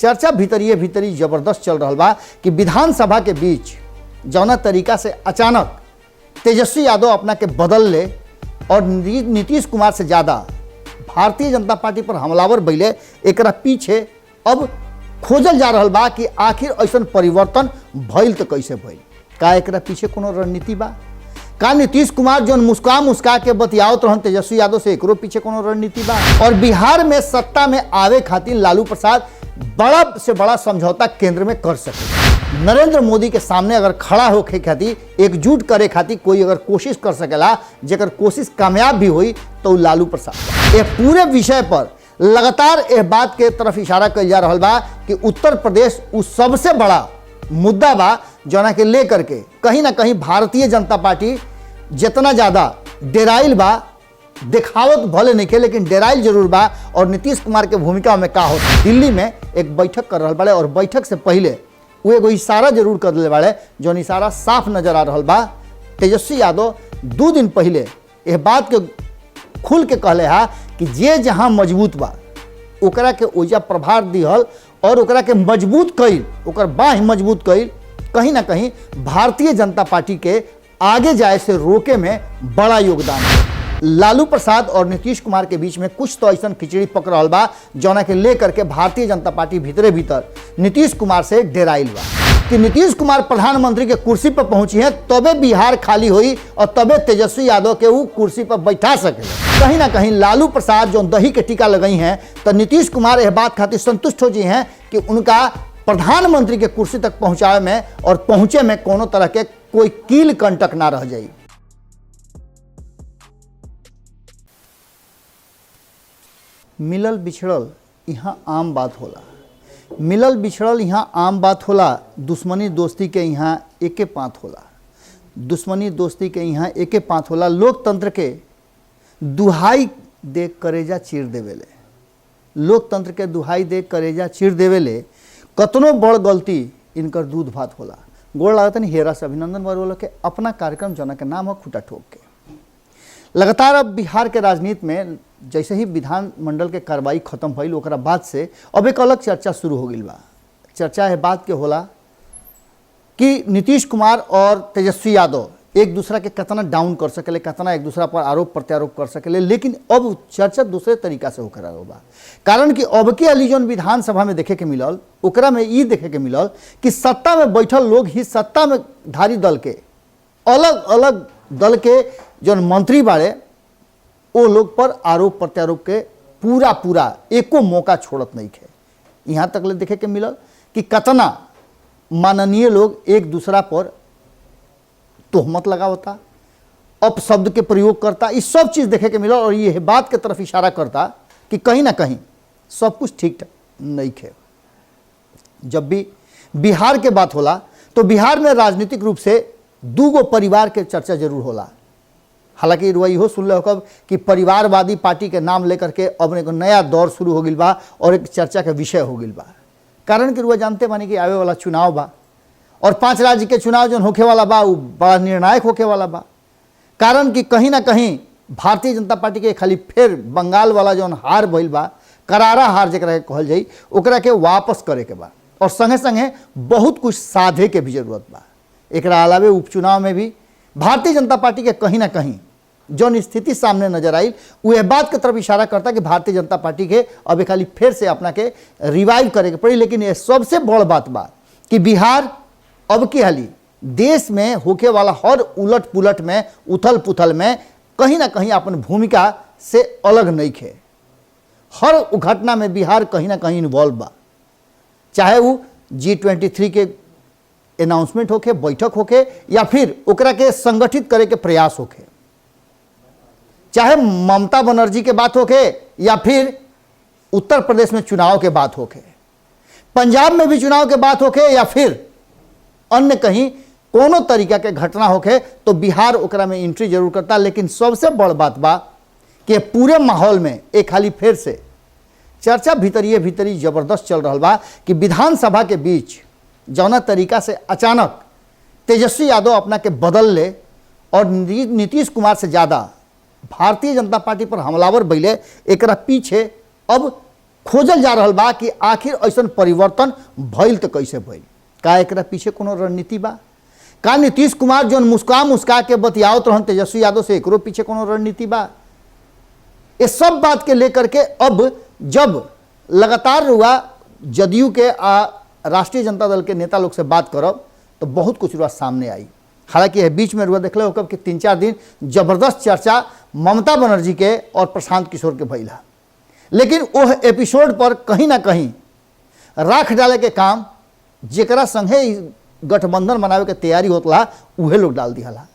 चर्चा भीतरिए भीतरी जबरदस्त चल रहा बा कि विधानसभा के बीच जौना तरीका से अचानक तेजस्वी यादव अपना के बदल ले और नीतीश कुमार से ज़्यादा भारतीय जनता पार्टी पर हमलावर बैले, एकरा पीछे अब खोजल जा रहा बा कि आखिर ऐसा परिवर्तन भइल तो कैसे भइल, का एकरा पीछे कोनो रणनीति बा, का नीतीश कुमार जो मुस्का के बतियावत रहन तेजस्वी यादव से एकरो पीछे कोनो रणनीति बा। और बिहार में सत्ता में आवे खातिर लालू प्रसाद बड़ा से बड़ा समझौता केंद्र में कर सके। नरेंद्र मोदी के सामने अगर खड़ा होके खातिर, एकजुट करे खातिर कोई अगर कोशिश कर सकेला, जेकर कोशिश कामयाब भी हुई तो लालू प्रसाद। ये पूरे विषय पर लगातार यह बात के तरफ इशारा कल जा रहा बा कि उत्तर प्रदेश उस सबसे बड़ा मुद्दा बा जना के लेकर के कहीं ना कहीं भारतीय जनता पार्टी जितना ज़्यादा डेराइल बा, दिखावत भले नहीं के लेकिन डेराइल जरूर बा। और नीतीश कुमार के भूमिका में का होता, दिल्ली में एक बैठक कर रहा बड़े और बैठक से पहले वो एगो इशारा जरूर कर दिले बड़े, जो इशारा साफ नजर आ रहा बा। तेजस्वी यादव 2 दिन पहले यह बात के खुल के कहले हा कि जे जहाँ मजबूत बा ओकरा के ओजा प्रभार दिहल और ओकरा के मजबूत कईल, ओकर बाह मजबूत कईल कहीं ना कहीं भारतीय जनता पार्टी के आगे जाए से रोके में बड़ा योगदान है। लालू प्रसाद और नीतीश कुमार के बीच में कुछ तो ऐसा खिचड़ी पक रहा बा जौना के लेकर के भारतीय जनता पार्टी भीतरे भीतर नीतीश कुमार से डेराइल बा कि नीतीश कुमार प्रधानमंत्री के कुर्सी पर पहुंची है तबे बिहार खाली हुई और तबे तेजस्वी यादव के वो कुर्सी पर बैठा सके। कहीं ना कहीं लालू प्रसाद जो दही के टीका लगाई हैं तो नीतीश कुमार यह बात खातिर संतुष्ट हो जी हैं कि उनका प्रधानमंत्री के कुर्सी तक पहुंचावे में और पहुंचे में कोनो तरह के कोई कील कंटक ना रह जाए। मिलल बिछड़ल यहाँ आम बात होला, मिलल बिछड़ल यहाँ आम बात होला। दुश्मनी दोस्ती के यहाँ एके पात होला, दुश्मनी दोस्ती के यहाँ एके पात होला। लोकतंत्र के दुहाई दे करेजा चीर देवेले, लोकतंत्र के दुहाई दे करेजा चीर देवेले। कतनो बड़ गलती इनकर दूध भात होला। गोड़ लागत नहीं हेरा से अभिनंदन वर्मा के अपना कार्यक्रम जना के नाम है खूटा ठोक के। लगातार अब बिहार के राजनीति में जैसे ही विधानमंडल के कार्रवाई खत्म भइल ओकरा बाद से अब एक अलग चर्चा शुरू हो गई बा। चर्चा है बात के होला कि नीतीश कुमार और तेजस्वी यादव एक दूसरा के कितना डाउन कर सकेले, कितना एक दूसरा पर आरोप प्रत्यारोप कर सकेले। लेकिन अब चर्चा दूसरे तरीका से होकर बा, कारण कि अब के अली जौन विधानसभा में देखे के मिलल ओकरा में ये देखे के मिलल कि सत्ता में बैठल लोग ही सत्ता में धारी दल के अलग अलग दल के जौन मंत्री बाड़े वो लोग पर आरोप प्रत्यारोप के पूरा एको मौका छोड़त नहीं है। यहाँ तक ले देखे के मिलल कि कितना माननीय लोग एक दूसरा पर तोहमत लगावता, अपशब्द के प्रयोग करता, इस सब चीज़ देखे के मिलल। और ये बात के तरफ इशारा करता कि कहीं ना कहीं सब कुछ ठीक नहीं है। जब भी बिहार के बात होला तो बिहार में राजनीतिक रूप से 2 परिवार के चर्चा जरूर होला। हालांकि रुआ इहो सुन ले होकब कि परिवारवादी पार्टी के नाम लेकर के अब एक नया दौर शुरू हो गई बा और एक चर्चा के विषय हो गई बा। कारण कि रुआ जानते बानी कि आवे वाला चुनाव बा और 5 राज्य के चुनाव जो होखे वाला बा वो बड़ा निर्णायक होखे वाला बा। कारण कि कहीं ना कहीं भारतीय जनता पार्टी के खाली फिर बंगाल वाला जो हार भइल बा, करारा हार जरा कहल जाई, ओकरा के वापस करे के बा और संगे संगे बहुत कुछ साधे के भी जरूरत बा। एकरा अलावे उपचुनाव में भी भारतीय जनता पार्टी के कहीं ना कहीं जो स्थिति सामने नजर आई वह बात की तरफ इशारा करता कि भारतीय जनता पार्टी के अब खाली फिर से अपना के रिवाइव करे के पड़ी। लेकिन ये सबसे बड़ बात बा कि बिहार अब की हाली देश में होके वाला हर उलट पुलट में उथल पुथल में कहीं ना कहीं अपन भूमिका से अलग नहीं है। हर घटना में बिहार कहीं ना कहीं इन्वॉल्व बा, चाहे वो G23 के अनाउंसमेंट होके, बैठक होके या फिर ओकरा के संगठित करे के प्रयास होके, चाहे ममता बनर्जी के बात होके या फिर उत्तर प्रदेश में चुनाव के बात होके, पंजाब में भी चुनाव के बात होके या फिर अन्य कहीं कोनो तरीका के घटना होके, तो बिहार ओकरा में एंट्री जरूर करता। लेकिन सबसे बड़ बात बा कि पूरे माहौल में एक खाली फिर से चर्चा भीतरिए भीतरी जबरदस्त चल रहा बा कि विधानसभा के बीच जौना तरीका से अचानक तेजस्वी यादव अपना के बदल ले और नीतीश कुमार से ज़्यादा भारतीय जनता पार्टी पर हमलावर बैले, एकरा पीछे अब खोजल जा रहल बा कि आखिर ऐसन परिवर्तन भइल तो कैसे भइल, का एकरा पीछे कोनो रणनीति बा? का नीतीश कुमार जो मुस्का के बतियावत रहन तेजस्वी यादव से, एकरो पीछे कोनो रणनीति बा? ये सब बात के लेकर के अब जब लगातार हुआ जदयू के राष्ट्रीय जनता दल के नेता लोग से बात करब तो बहुत कुछ रुआ सामने आई। हालांकि यह बीच में रुआ देख लो कि 3-4 दिन जबरदस्त चर्चा ममता बनर्जी के और प्रशांत किशोर के भइल, लेकिन वह एपिसोड पर कहीं ना कहीं राख डाले के काम जेकरा संगे गठबंधन बनावे के तैयारी होतला उहे लोग डाल दिया।